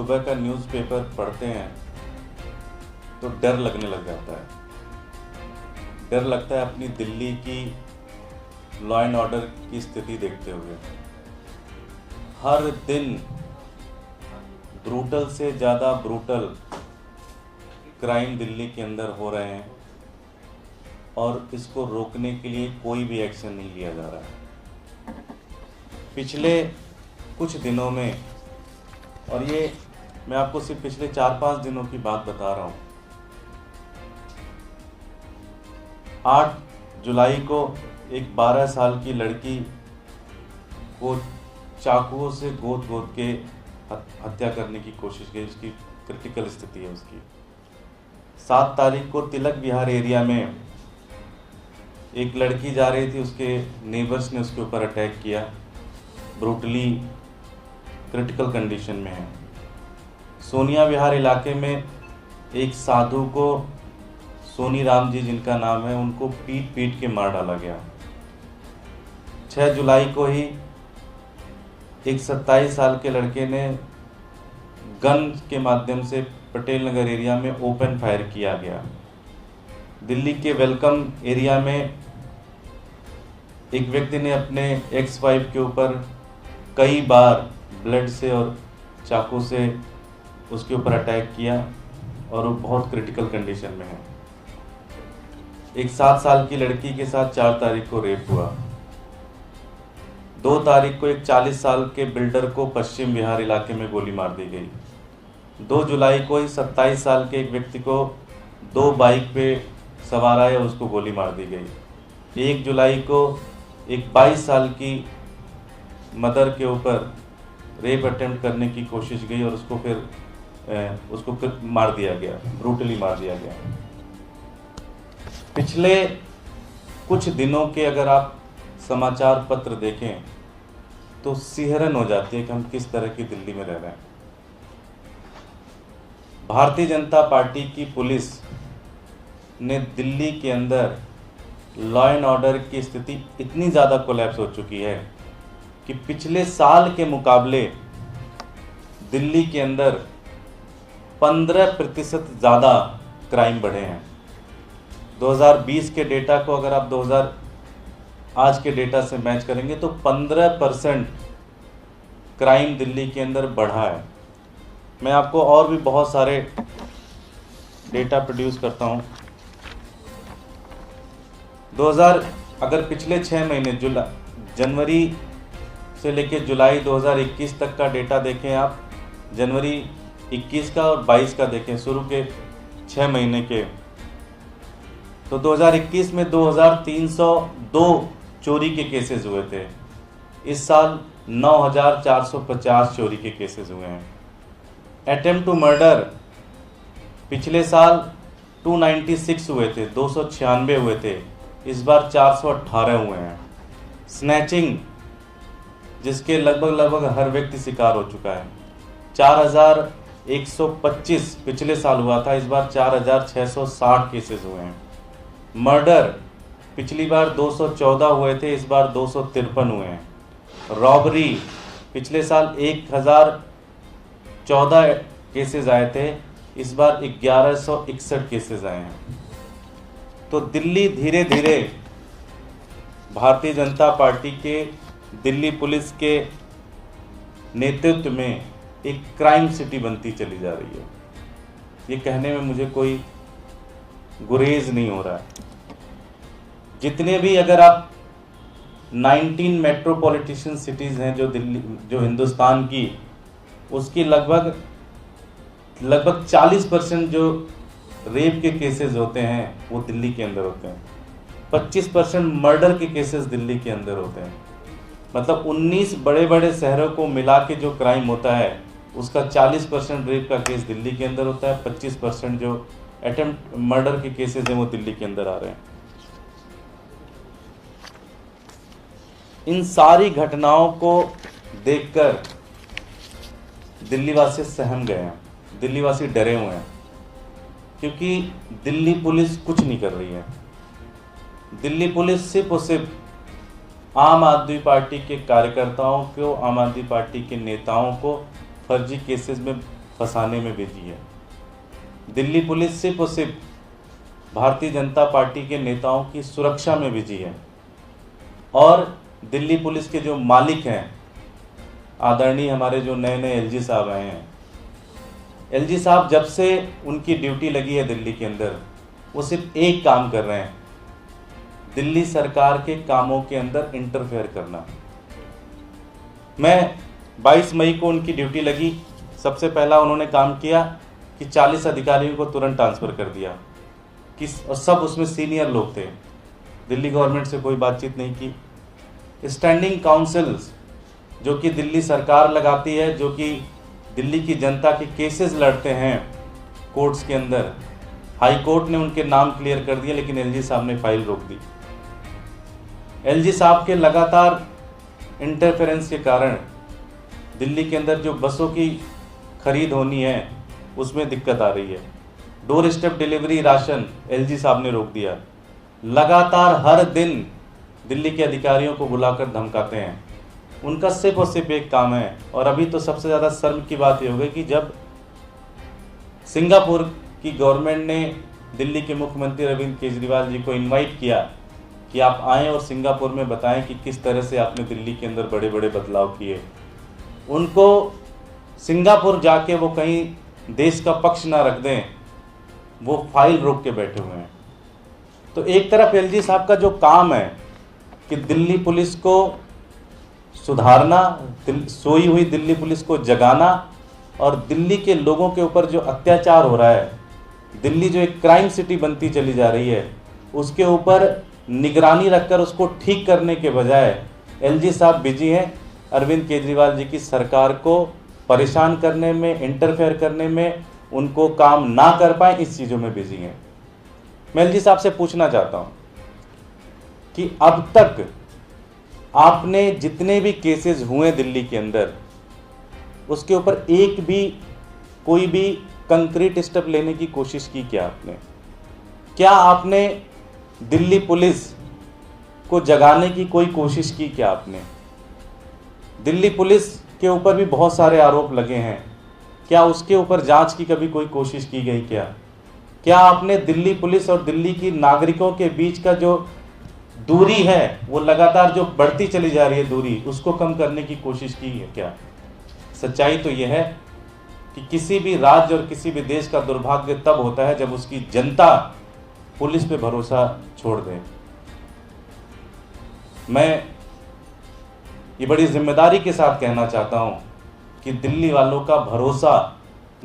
सुबह का न्यूज़पेपर पढ़ते हैं तो डर लगने लग जाता है। डर लगता है अपनी दिल्ली की लॉ एंड ऑर्डर की स्थिति देखते हुए। हर दिन ब्रूटल से ज़्यादा ब्रूटल क्राइम दिल्ली के अंदर हो रहे हैं और इसको रोकने के लिए कोई भी एक्शन नहीं लिया जा रहा है। पिछले कुछ दिनों में, और ये मैं आपको सिर्फ पिछले 4-5 दिनों की बात बता रहा हूँ, 8 जुलाई को एक 12 साल की लड़की को चाकुओं से गोद गोद के हत्या करने की कोशिश की। उसकी क्रिटिकल स्थिति है उसकी। 7 तारीख को तिलक विहार एरिया में एक लड़की जा रही थी, उसके नेबर्स ने उसके ऊपर अटैक किया, ब्रूटली क्रिटिकल कंडीशन में है। सोनिया विहार इलाके में एक साधु को, सोनी राम जी जिनका नाम है, उनको पीट पीट के मार डाला गया। 6 जुलाई को ही एक 27 साल के लड़के ने गन के माध्यम से पटेल नगर एरिया में ओपन फायर किया गया। दिल्ली के वेलकम एरिया में एक व्यक्ति ने अपने एक्स वाइफ के ऊपर कई बार ब्लड से और चाकू से उसके ऊपर अटैक किया और वो बहुत क्रिटिकल कंडीशन में है। एक 7 साल की लड़की के साथ 4 तारीख को रेप हुआ। 2 तारीख को एक 40 साल के बिल्डर को पश्चिम विहार इलाके में गोली मार दी गई। 2 जुलाई को ही 27 साल के एक व्यक्ति को 2 बाइक पे सवार आए, उसको गोली मार दी गई। 1 जुलाई को एक 22 साल की मदर के ऊपर रेप अटेम्प्ट करने की कोशिश गई और उसको फिर मार दिया गया, ब्रूटली मार दिया गया। पिछले कुछ दिनों के अगर आप समाचार पत्र देखें तो सिहरन हो जाती है कि हम किस तरह की दिल्ली में रह रहे हैं। भारतीय जनता पार्टी की पुलिस ने दिल्ली के अंदर लॉ एंड ऑर्डर की स्थिति इतनी ज़्यादा कोलैप्स हो चुकी है कि पिछले साल के मुकाबले दिल्ली के अंदर 15% ज़्यादा क्राइम बढ़े हैं। 2020 के डेटा को अगर आप आज के डेटा से मैच करेंगे तो 15% क्राइम दिल्ली के अंदर बढ़ा है। मैं आपको और भी बहुत सारे डेटा प्रोड्यूस करता हूँ। अगर पिछले 6 महीने जनवरी से लेकर जुलाई 2021 तक का डेटा देखें आप, जनवरी 21 का और 22 का देखें, शुरू के 6 महीने के, तो 2021 में 2302 चोरी के केसेस हुए थे। इस साल 9450 चोरी के केसेस हुए हैं। अटेम्प्ट टू मर्डर पिछले साल 296 हुए थे, 296 हुए थे, इस बार 418 हुए हैं। स्नैचिंग जिसके लगभग हर व्यक्ति शिकार हो चुका है, 4125 पिछले साल हुआ था, इस बार 4660 केसेस हुए हैं। मर्डर पिछली बार 214 हुए थे, इस बार 253 हुए हैं। रॉबरी पिछले साल 1014 केसेस आए थे, इस बार 1161 केसेस आए हैं। तो दिल्ली धीरे धीरे भारतीय जनता पार्टी के, दिल्ली पुलिस के नेतृत्व में एक क्राइम सिटी बनती चली जा रही है। ये कहने में मुझे कोई गुरेज नहीं हो रहा है। जितने भी, अगर आप 19 मेट्रोपॉलिटन सिटीज़ हैं जो हिंदुस्तान की, उसकी लगभग 40% जो रेप के केसेस होते हैं वो दिल्ली के अंदर होते हैं। 25% मर्डर के केसेस दिल्ली के अंदर होते हैं। मतलब 19 बड़े बड़े शहरों को मिला के जो क्राइम होता है उसका 40% रेप का केस दिल्ली के अंदर होता है, 25% जो अटेम्प्ट मर्डर के केसेस हैं वो दिल्ली के अंदर आ रहे हैं। इन सारी घटनाओं को देखकर दिल्ली वासी सहम गए हैं, दिल्ली वासी डरे हुए हैं, क्योंकि दिल्ली पुलिस कुछ नहीं कर रही है। दिल्ली पुलिस सिर्फ और सिर्फ आम आदमी पार्टी के कार्यकर्ताओं को, आम आदमी पार्टी के नेताओं को फर्जी केसेस में फंसाने में बिजी है। दिल्ली पुलिस सिर्फ और सिर्फ भारतीय जनता पार्टी के नेताओं की सुरक्षा में बिजी है। और दिल्ली पुलिस के जो मालिक हैं, आदरणीय हमारे जो नए नए एलजी साहब आए हैं, एलजी साहब जब से उनकी ड्यूटी लगी है दिल्ली के अंदर, वो सिर्फ एक काम कर रहे हैं, दिल्ली सरकार के कामों के अंदर इंटरफेयर करना। मैं 22 मई को उनकी ड्यूटी लगी, सबसे पहला उन्होंने काम किया कि 40 अधिकारियों को तुरंत ट्रांसफ़र कर दिया कि और सब उसमें सीनियर लोग थे। दिल्ली गवर्नमेंट से कोई बातचीत नहीं की। स्टैंडिंग काउंसिल्स जो कि दिल्ली सरकार लगाती है, जो कि दिल्ली की जनता के केसेस लड़ते हैं कोर्ट्स के अंदर, हाई कोर्ट ने उनके नाम क्लियर कर दिए, लेकिन एलजी साहब ने फाइल रोक दी। एलजी साहब के लगातार इंटरफेरेंस के कारण दिल्ली के अंदर जो बसों की खरीद होनी है उसमें दिक्कत आ रही है। Door step delivery ration LG साहब ने रोक दिया। लगातार हर दिन दिल्ली के अधिकारियों को बुलाकर धमकाते हैं। उनका सिर्फ और सिर्फ एक काम है, और अभी तो सबसे ज़्यादा शर्म की बात ये हो गई कि जब सिंगापुर की गवर्नमेंट ने दिल्ली के मुख्यमंत्री अरविंद केजरीवाल जी को इनवाइट किया कि आप आएँ और सिंगापुर में बताएं कि किस तरह से आपने दिल्ली के अंदर बड़े बड़े बदलाव किए, उनको सिंगापुर जाके वो कहीं देश का पक्ष ना रख दें, वो फाइल रोक के बैठे हुए हैं। तो एक तरफ एलजी साहब का जो काम है कि दिल्ली पुलिस को सुधारना, सोई हुई दिल्ली पुलिस को जगाना, और दिल्ली के लोगों के ऊपर जो अत्याचार हो रहा है, दिल्ली जो एक क्राइम सिटी बनती चली जा रही है, उसके ऊपर निगरानी रखकर उसको ठीक करने के बजाय एलजी साहब बिजी हैं अरविंद केजरीवाल जी की सरकार को परेशान करने में, इंटरफेयर करने में, उनको काम ना कर पाए इस चीज़ों में बिजी हैं। मैं एलजी साहब से पूछना चाहता हूं कि अब तक आपने जितने भी केसेस हुए दिल्ली के अंदर, उसके ऊपर एक भी कोई भी कंक्रीट स्टेप लेने की कोशिश की क्या आपने? क्या आपने दिल्ली पुलिस को जगाने की कोई कोशिश की क्या आपने? दिल्ली पुलिस के ऊपर भी बहुत सारे आरोप लगे हैं, क्या उसके ऊपर जांच की कभी कोई कोशिश की गई क्या? क्या आपने दिल्ली पुलिस और दिल्ली की नागरिकों के बीच का जो दूरी है, वो लगातार जो बढ़ती चली जा रही है दूरी, उसको कम करने की कोशिश की है क्या? सच्चाई तो यह है कि किसी भी राज्य और किसी भी देश का दुर्भाग्य तब होता है जब उसकी जनता पुलिस पे भरोसा छोड़ दे। मैं ये बड़ी जिम्मेदारी के साथ कहना चाहता हूं कि दिल्ली वालों का भरोसा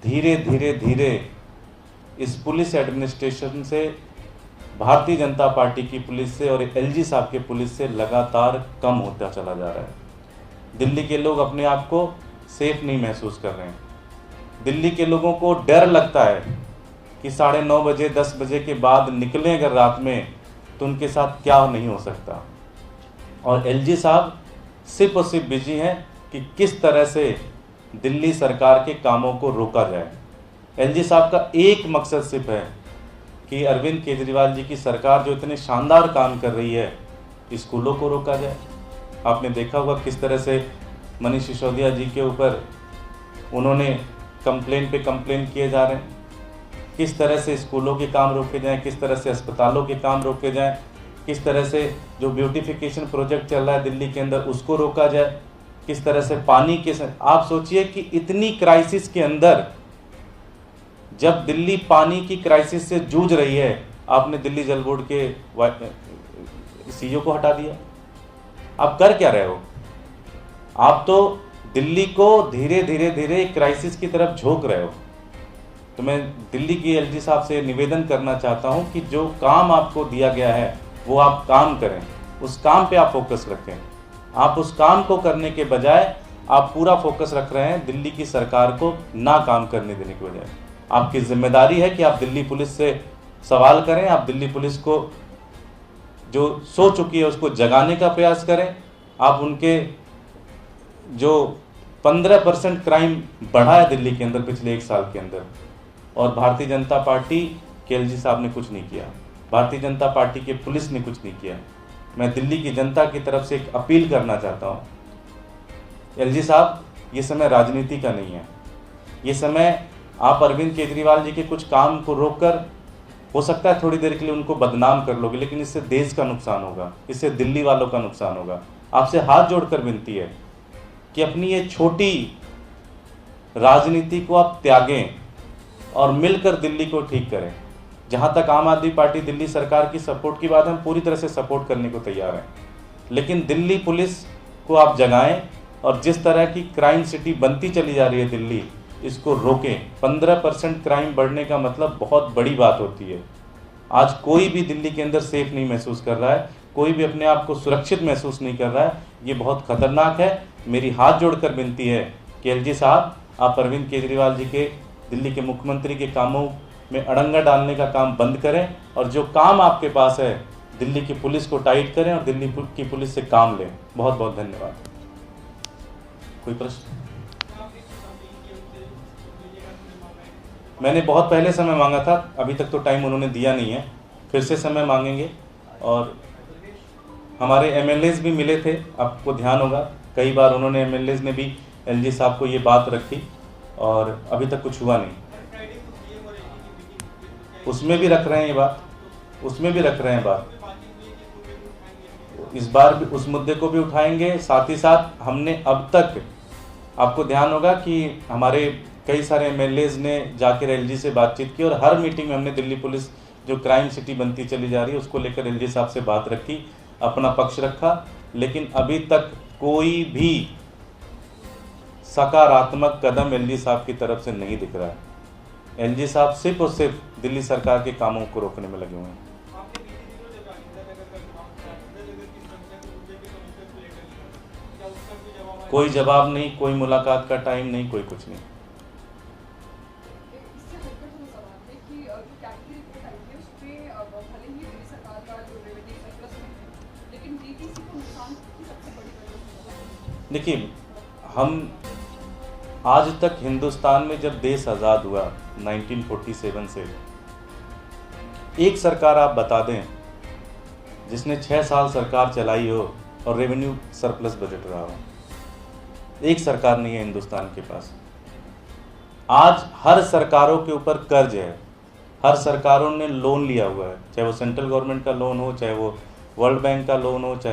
धीरे धीरे धीरे इस पुलिस एडमिनिस्ट्रेशन से, भारतीय जनता पार्टी की पुलिस से और एलजी साहब के पुलिस से लगातार कम होता चला जा रहा है। दिल्ली के लोग अपने आप को सेफ नहीं महसूस कर रहे हैं। दिल्ली के लोगों को डर लगता है कि 9:30 बजे 10 बजे के बाद निकलें अगर रात में तो उनके साथ क्या नहीं हो सकता। और एलजी साहब सिर्फ और सिर्फ बिजी हैं कि किस तरह से दिल्ली सरकार के कामों को रोका जाए। एलजी साहब का एक मकसद सिर्फ है कि अरविंद केजरीवाल जी की सरकार जो इतने शानदार काम कर रही है, स्कूलों को रोका जाए। आपने देखा होगा किस तरह से मनीष सिसोदिया जी के ऊपर उन्होंने कंप्लेन पे कंप्लेन किए जा रहे हैं, किस तरह से स्कूलों के काम रोके जाएं, किस तरह से अस्पतालों के काम रोके जाएं, किस तरह से जो ब्यूटिफिकेशन प्रोजेक्ट चल रहा है दिल्ली के अंदर उसको रोका जाए, किस तरह से पानी के आप सोचिए कि इतनी क्राइसिस के अंदर जब दिल्ली पानी की क्राइसिस से जूझ रही है, आपने दिल्ली जल बोर्ड के सीईओ को हटा दिया। आप कर क्या रहे हो? आप तो दिल्ली को धीरे धीरे धीरे क्राइसिस की तरफ झोंक रहे हो। तो मैं दिल्ली की एलजी साहब से निवेदन करना चाहता हूं कि जो काम आपको दिया गया है वो आप काम करें, उस काम पे आप फोकस रखें। आप उस काम को करने के बजाय आप पूरा फोकस रख रहे हैं दिल्ली की सरकार को ना काम करने देने के बजाय। आपकी जिम्मेदारी है कि आप दिल्ली पुलिस से सवाल करें, आप दिल्ली पुलिस को जो सो चुकी है उसको जगाने का प्रयास करें। आप उनके जो 15% क्राइम बढ़ा है दिल्ली के अंदर पिछले 1 साल के अंदर, और भारतीय जनता पार्टी के एलजी साहब ने कुछ नहीं किया, भारतीय जनता पार्टी के पुलिस ने कुछ नहीं किया। मैं दिल्ली की जनता की तरफ से एक अपील करना चाहता हूँ, एलजी साहब ये समय राजनीति का नहीं है। ये समय आप अरविंद केजरीवाल जी के कुछ काम को रोककर हो सकता है थोड़ी देर के लिए उनको बदनाम कर लोगे, लेकिन इससे देश का नुकसान होगा, इससे दिल्ली वालों का नुकसान होगा। आपसे हाथ जोड़कर विनती है कि अपनी ये छोटी राजनीति को आप त्यागें और मिलकर दिल्ली को ठीक करें। जहां तक आम आदमी पार्टी दिल्ली सरकार की सपोर्ट की बात है, हम पूरी तरह से सपोर्ट करने को तैयार हैं, लेकिन दिल्ली पुलिस को आप जगाएं और जिस तरह की क्राइम सिटी बनती चली जा रही है दिल्ली, इसको रोकें। 15% क्राइम बढ़ने का मतलब बहुत बड़ी बात होती है। आज कोई भी दिल्ली के अंदर सेफ नहीं महसूस कर रहा है, कोई भी अपने आप को सुरक्षित महसूस नहीं कर रहा है, ये बहुत खतरनाक है। मेरी हाथ जोड़कर विनती है कि एलजी साहब, आप अरविंद केजरीवाल जी के दिल्ली के मुख्यमंत्री के कामों में अड़ंगा डालने का काम बंद करें और जो काम आपके पास है दिल्ली की पुलिस को टाइट करें और दिल्ली की पुलिस से काम लें। बहुत बहुत धन्यवाद। कोई प्रश्न? मैंने बहुत पहले समय मांगा था, अभी तक तो टाइम उन्होंने दिया नहीं है, फिर से समय मांगेंगे। और हमारे एमएलएज भी मिले थे, आपको ध्यान होगा, कई बार उन्होंने एमएलएज ने भी एलजी साहब को ये बात रखी और अभी तक कुछ हुआ नहीं। उसमें भी रख रहे हैं ये बात, उसमें भी रख रहे हैं बात, इस बार भी उस मुद्दे को भी उठाएंगे। साथ ही साथ हमने अब तक, आपको ध्यान होगा कि हमारे कई सारे एमएलएज ने जाकर एलजी से बातचीत की और हर मीटिंग में हमने दिल्ली पुलिस जो क्राइम सिटी बनती चली जा रही है उसको लेकर एलजी साहब से बात रखी, अपना पक्ष रखा, लेकिन अभी तक कोई भी सकारात्मक कदम एलजी साहब की तरफ से नहीं दिख रहा है। एलजी साहब सिर्फ और सिर्फ दिल्ली सरकार के कामों को रोकने में लगे हुए हैं। कोई जवाब नहीं, कोई मुलाकात का टाइम नहीं, कोई कुछ नहीं। देखिए, हम आज तक हिंदुस्तान में जब देश आज़ाद हुआ 1947 से, एक सरकार आप बता दें जिसने 6 साल सरकार चलाई हो और रेवेन्यू सरप्लस बजट रहा हो? एक सरकार नहीं है हिंदुस्तान के पास। आज हर सरकारों के ऊपर कर्ज है, हर सरकारों ने लोन लिया हुआ है, चाहे वो सेंट्रल गवर्नमेंट का लोन हो, चाहे वो वर्ल्ड बैंक का लोन हो, चाहे